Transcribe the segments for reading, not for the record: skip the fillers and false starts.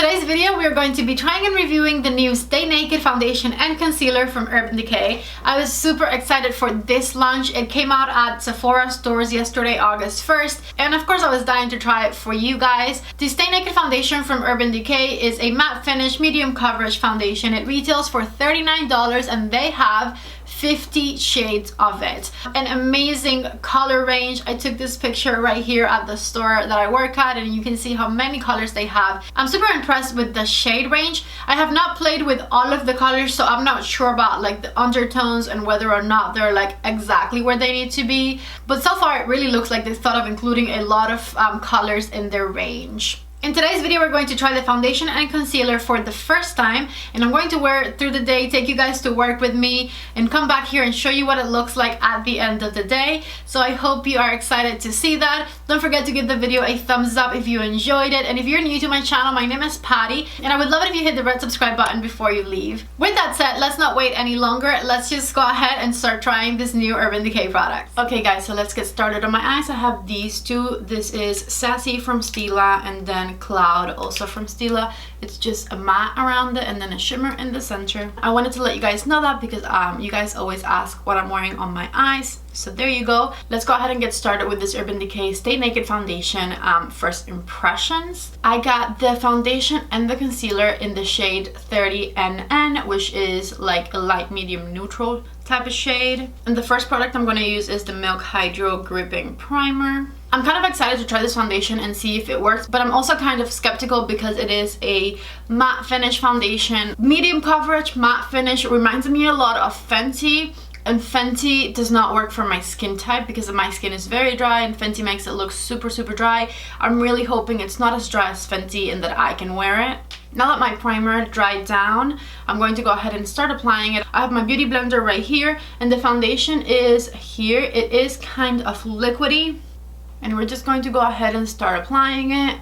In today's video, we are going to be trying and reviewing the new Stay Naked foundation and concealer from Urban Decay. I was super excited for this launch. It came out at Sephora stores yesterday, August 1st, and of course I was dying to try it for you guys. The Stay Naked foundation from Urban Decay is a matte finish, medium coverage foundation. It retails for $39 and they have 50 shades of it. An amazing color range. I took this picture right here at the store that I work at and you can see how many colors they have. I'm super impressed with the shade range. I have not played with all of the colors, so I'm not sure about like the undertones and whether or not they're like exactly where they need to be, but so far it really looks like they thought of including a lot of colors in their range. In today's video, we're going to try the foundation and concealer for the first time, and I'm going to wear it through the day, take you guys to work with me, and come back here and show you what it looks like at the end of the day. So I hope you are excited to see that. Don't forget to give the video a thumbs up if you enjoyed it, and if you're new to my channel, my name is Patty, and I would love it if you hit the red subscribe button before you leave. With that said, let's not wait any longer. Let's just go ahead and start trying this new Urban Decay product. Okay guys, so let's get started. On my eyes, I have these two. This is Sassy from Stila, and then Cloud also from Stila. It's just a matte around it and then a shimmer in the center. I wanted to let you guys know that because you guys always ask what I'm wearing on my eyes. So there you go. Let's go ahead and get started with this Urban Decay Stay Naked foundation. First impressions. I got the foundation and the concealer in the shade 30NN, which is like a light medium neutral type of shade. And the first product I'm going to use is the Milk Hydro Gripping Primer. I'm kind of excited to try this foundation and see if it works, but I'm also kind of skeptical because it is a matte finish foundation. Medium coverage matte finish reminds me a lot of Fenty, and Fenty does not work for my skin type because my skin is very dry and Fenty makes it look super dry. I'm really hoping it's not as dry as Fenty and that I can wear it. Now that my primer dried down, I'm going to go ahead and start applying it. I have my beauty blender right here and the foundation is here. It is kind of liquidy. And we're just going to go ahead and start applying it.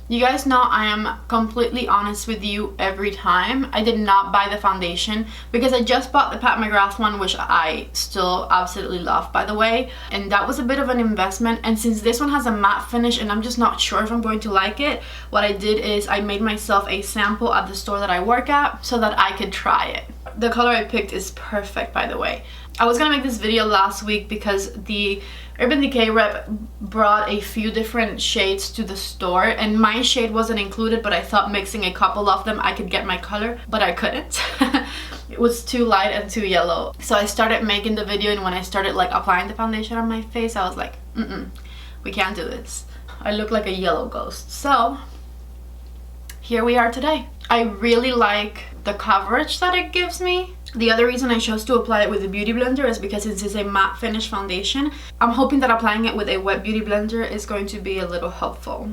You guys know I am completely honest with you every time. I did not buy the foundation because I just bought the Pat McGrath one, which I still absolutely love, by the way. And that was a bit of an investment. And since this one has a matte finish and I'm just not sure if I'm going to like it, what I did is I made myself a sample at the store that I work at so that I could try it. The color I picked is perfect, by the way. I was gonna make this video last week because the Urban Decay rep brought a few different shades to the store and my shade wasn't included, but I thought mixing a couple of them I could get my color, but I couldn't. It was too light and too yellow. So I started making the video, and when I started like applying the foundation on my face, I was like, we can't do this. I look like a yellow ghost. So here we are today. I really like the coverage that it gives me. The other reason I chose to apply it with a beauty blender is because this is a matte finish foundation. I'm hoping that applying it with a wet beauty blender is going to be a little helpful.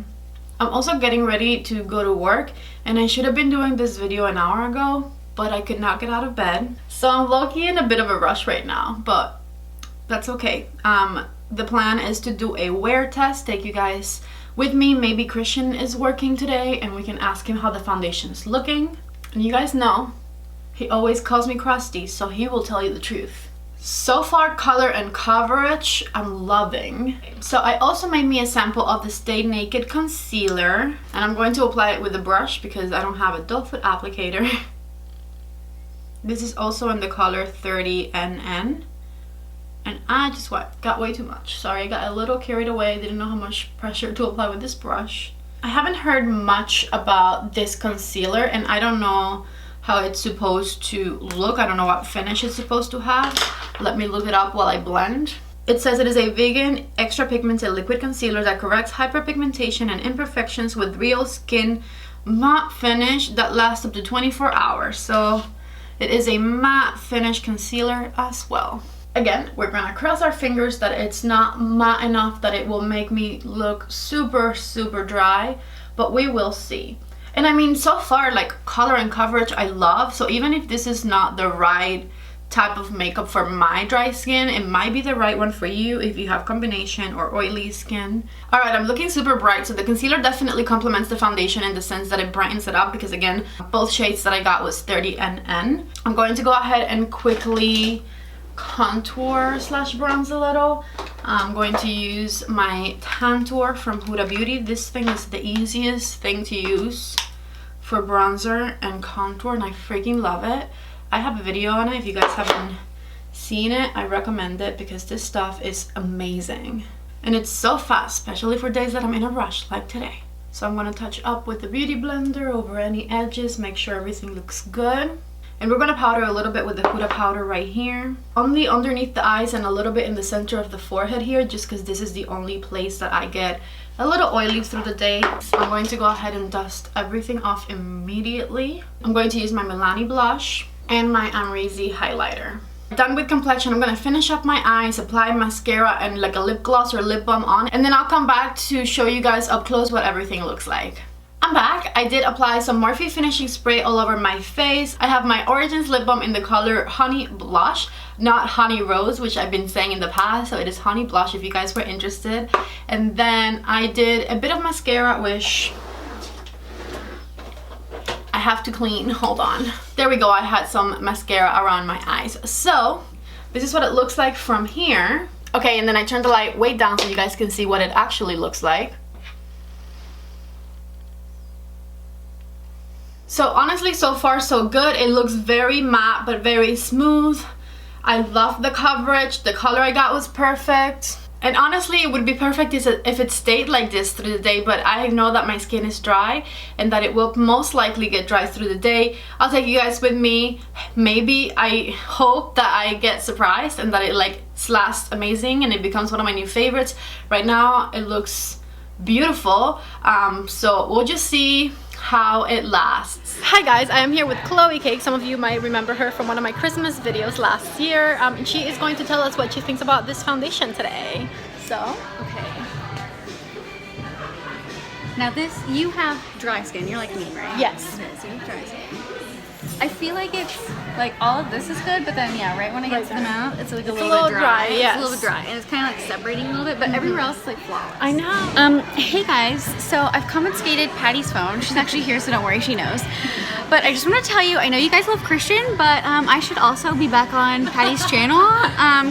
I'm also getting ready to go to work, and I should have been doing this video an hour ago, but I could not get out of bed. So I'm low-key in a bit of a rush right now, but that's okay. The plan is to do a wear test, take you guys with me. Maybe Christian is working today and we can ask him how the foundation is looking. And you guys know he always calls me crusty, so he will tell you the truth. So far, color and coverage, I'm loving. So I also made me a sample of the Stay Naked concealer, and I'm going to apply it with a brush because I don't have a doe foot applicator. This is also in the color 30NN. And I just got way too much. Sorry, I got a little carried away. Didn't know how much pressure to apply with this brush. I haven't heard much about this concealer, and I don't know how it's supposed to look. I don't know what finish it's supposed to have. Let me look it up while I blend. It says it is a vegan extra pigmented liquid concealer that corrects hyperpigmentation and imperfections with real skin matte finish that lasts up to 24 hours. So it is a matte finish concealer as well. Again, we're gonna cross our fingers that it's not matte enough that it will make me look super dry, but we will see. And I mean, so far, like, color and coverage I love, so even if this is not the right type of makeup for my dry skin, it might be the right one for you if you have combination or oily skin. Alright, I'm looking super bright, so the concealer definitely complements the foundation in the sense that it brightens it up because, again, both shades that I got was 30NN. I'm going to go ahead and quickly contour slash bronze a little. I'm going to use my Tantour from Huda Beauty. This thing is the easiest thing to use for bronzer and contour, and I freaking love it. I have a video on it. If you guys haven't seen it, I recommend it because this stuff is amazing. And it's so fast, especially for days that I'm in a rush like today. So I'm gonna touch up with the beauty blender over any edges, make sure everything looks good. And we're gonna powder a little bit with the Huda powder right here. Only underneath the eyes and a little bit in the center of the forehead here, just because this is the only place that I get a little oily through the day. So I'm going to go ahead and dust everything off immediately. I'm going to use my Milani blush and my Amrezy highlighter. Done with complexion, I'm gonna finish up my eyes, apply mascara and like a lip gloss or lip balm on, and then I'll come back to show you guys up close what everything looks like. I'm back. I did apply some Morphe finishing spray all over my face. I have my Origins lip balm in the color Honey Blush, not Honey Rose, which I've been saying in the past, so it is Honey Blush if you guys were interested. And then I did a bit of mascara, which I have to clean. Hold on. There we go. I had some mascara around my eyes. So this is what it looks like from here. Okay, and then I turned the light way down so you guys can see what it actually looks like. So honestly, so far so good. It looks very matte but very smooth. I love the coverage. The color I got was perfect. And honestly, it would be perfect if it stayed like this through the day, but I know that my skin is dry and that it will most likely get dry through the day. I'll take you guys with me. Maybe, I hope that I get surprised and that it like lasts amazing and it becomes one of my new favorites. Right now, it looks beautiful. So we'll just see how it lasts. Hi guys, I am here with Chloe Cake. Some of you might remember her from one of my Christmas videos last year. She is going to tell us what she thinks about this foundation today. So, okay. Now this, you have dry skin, you're like me, right? yes. Okay, so you have dry skin. I feel like it's, like all of this is good, but then yeah, right when I get to the mouth, it's like a little bit dry. Yes. It's a little bit dry, and it's kind of like separating a little bit, but everywhere else is like flawless. I know. Hey guys, so I've confiscated Patty's phone. She's actually here, so don't worry, she knows. But I just want to tell you, I know you guys love Christian, but I should also be back on Patty's channel.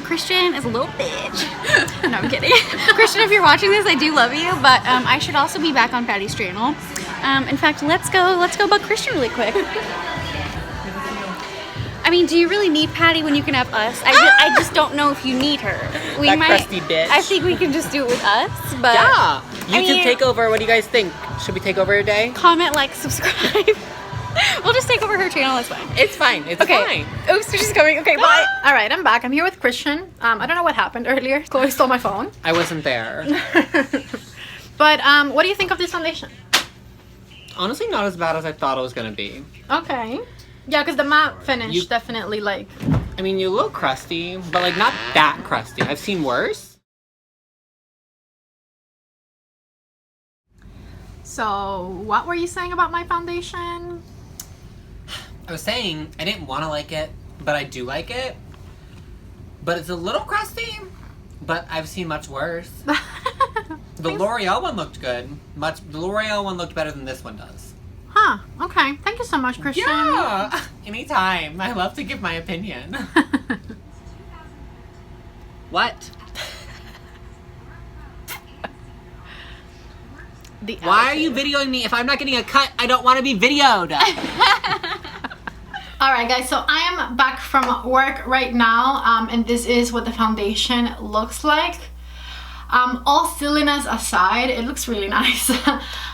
Christian is a little bitch. No, I'm kidding. Christian, if you're watching this, I do love you, but I should also be back on Patty's channel. In fact, let's go bug Christian really quick. I mean, do you really need Patty when you can have us? I just don't know if you need her. We that might, crusty bitch. I think we can just do it with us, but... Yeah! YouTube takeover, what do you guys think? Should we take over today? Comment, like, subscribe. We'll just take over her channel, it's fine. It's fine, it's fine. Oops, she's coming. Okay, bye. Alright, I'm back. I'm here with Christian. I don't know what happened earlier. Chloe stole my phone. I wasn't there. But, what do you think of this foundation? Honestly, not as bad as I thought it was gonna be. Okay. Yeah, because the matte finish definitely like... I mean, you look crusty, but like not that crusty. I've seen worse. So, what were you saying about my foundation? I was saying I didn't want to like it, but I do like it. But it's a little crusty, but I've seen much worse. The L'Oreal one looked good. The L'Oreal one looked better than this one does. Huh, okay. Thank you so much, Christian. Yeah, anytime. I love to give my opinion. What? Why are you videoing me? If I'm not getting a cut, I don't want to be videoed. Alright guys, so I am back from work right now, and this is what the foundation looks like. All silliness aside, it looks really nice.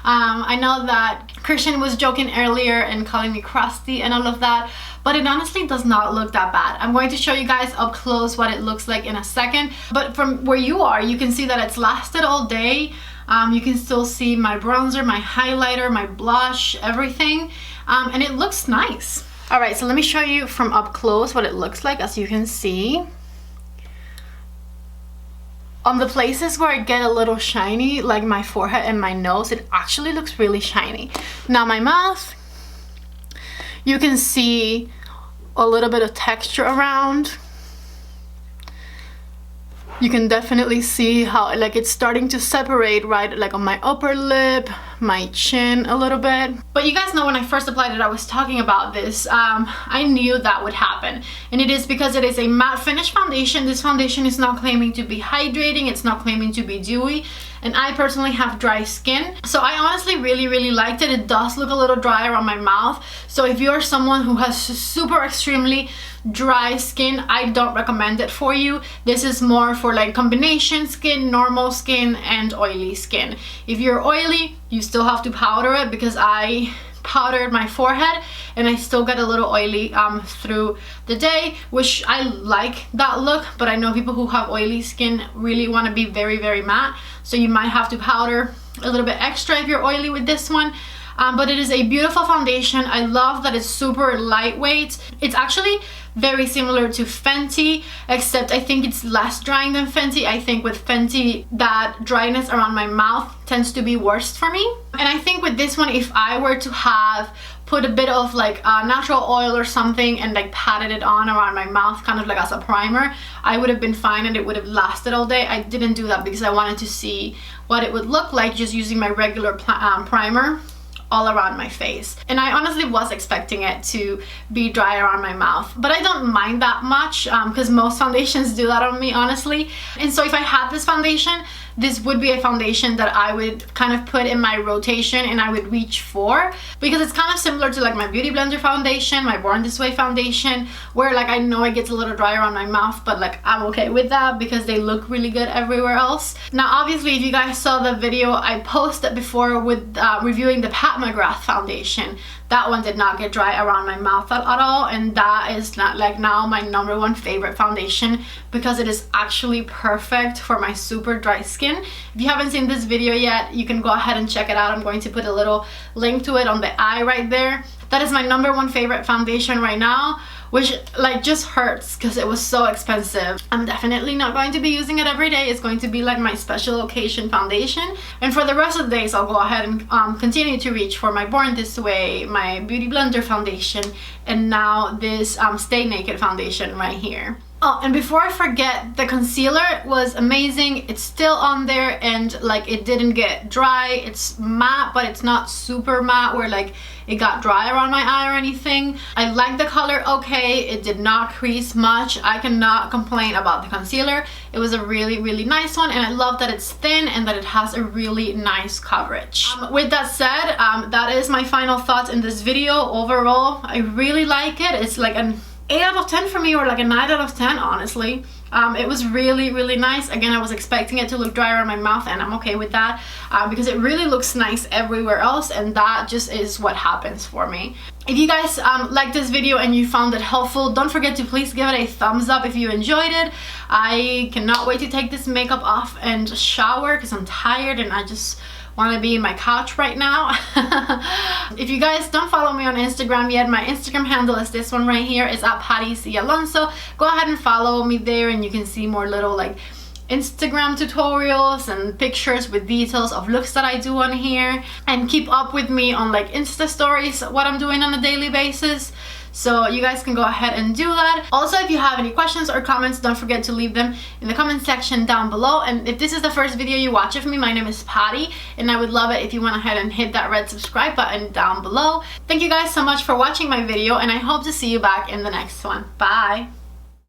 I know that Christian was joking earlier and calling me crusty and all of that, but it honestly does not look that bad. I'm going to show you guys up close what it looks like in a second, but from where you are, you can see that it's lasted all day. You can still see my bronzer, my highlighter, my blush, everything, and it looks nice. Alright, so let me show you from up close what it looks like. As you can see, on the places where I get a little shiny, like my forehead and my nose, it actually looks really shiny. Now my mouth, you can see a little bit of texture around. You can definitely see how like it's starting to separate, right? Like on my upper lip, my chin a little bit. But you guys know when I first applied it, I was talking about this. I knew that would happen, and it is because it is a matte finish foundation. This foundation is not claiming to be hydrating, it's not claiming to be dewy, and I personally have dry skin, so I honestly really liked it. It does look a little dry around my mouth, so if you're someone who has super extremely dry skin, I don't recommend it for you. This is more for like combination skin, normal skin, and oily skin. If you're oily, you still have to powder it, because I powdered my forehead and I still get a little oily through the day, which I like that look, but I know people who have oily skin really want to be very matte, so you might have to powder a little bit extra if you're oily with this one. But it is a beautiful foundation. I love that it's super lightweight. It's actually very similar to Fenty, except I think it's less drying than Fenty. I think with Fenty, that dryness around my mouth tends to be worst for me. And I think with this one, if I were to have put a bit of like natural oil or something and like patted it on around my mouth, kind of like as a primer, I would have been fine and it would have lasted all day. I didn't do that because I wanted to see what it would look like just using my regular primer all around my face. And I honestly was expecting it to be dry around my mouth, but I don't mind that much because most foundations do that on me, honestly. And so if I had this foundation, this would be a foundation that I would kind of put in my rotation and I would reach for, because it's kind of similar to like my Beauty Blender foundation, my Born This Way foundation, where like I know it gets a little dry around my mouth, but like I'm okay with that because they look really good everywhere else. Now obviously, if you guys saw the video I posted before with reviewing the Pat McGrath foundation, that one did not get dry around my mouth at all, and that is not like now my #1 favorite foundation because it is actually perfect for my super dry skin. If you haven't seen this video yet, you can go ahead and check it out. I'm going to put a little link to it on the eye right there. That is my #1 favorite foundation right now, which like just hurts because it was so expensive. I'm definitely not going to be using it every day. It's going to be like my special occasion foundation, and for the rest of the days I'll go ahead and continue to reach for my Born This Way, my Beauty Blender foundation, and now this Stay Naked foundation right here. Oh, and before I forget, the concealer was amazing. It's still on there and like it didn't get dry. It's matte, but it's not super matte where like it got dry around my eye or anything. I like the color okay. It did not crease much. I cannot complain about the concealer. It was a really nice one, and I love that it's thin and that it has a really nice coverage. With that said, that is my final thoughts in this video. Overall, I really like it. It's like an 8 out of 10 for me, or like a 9 out of 10, honestly. It was really nice. Again, I was expecting it to look dry around my mouth, and I'm okay with that because it really looks nice everywhere else, and that just is what happens for me. If you guys liked this video and you found it helpful, don't forget to please give it a thumbs up if you enjoyed it. I cannot wait to take this makeup off and shower because I'm tired and I just want to be in my couch right now. If you guys don't follow me on Instagram yet, my Instagram handle is this one right here. It's at Alonso. Go ahead and follow me there, and you can see more little like Instagram tutorials and pictures with details of looks that I do on here, and keep up with me on like Insta stories, what I'm doing on a daily basis. So you guys can go ahead and do that. Also, if you have any questions or comments, don't forget to leave them in the comment section down below. And if this is the first video you watch of me, my name is Patty, and I would love it if you went ahead and hit that red subscribe button down below. Thank you guys so much for watching my video, and I hope to see you back in the next one. Bye!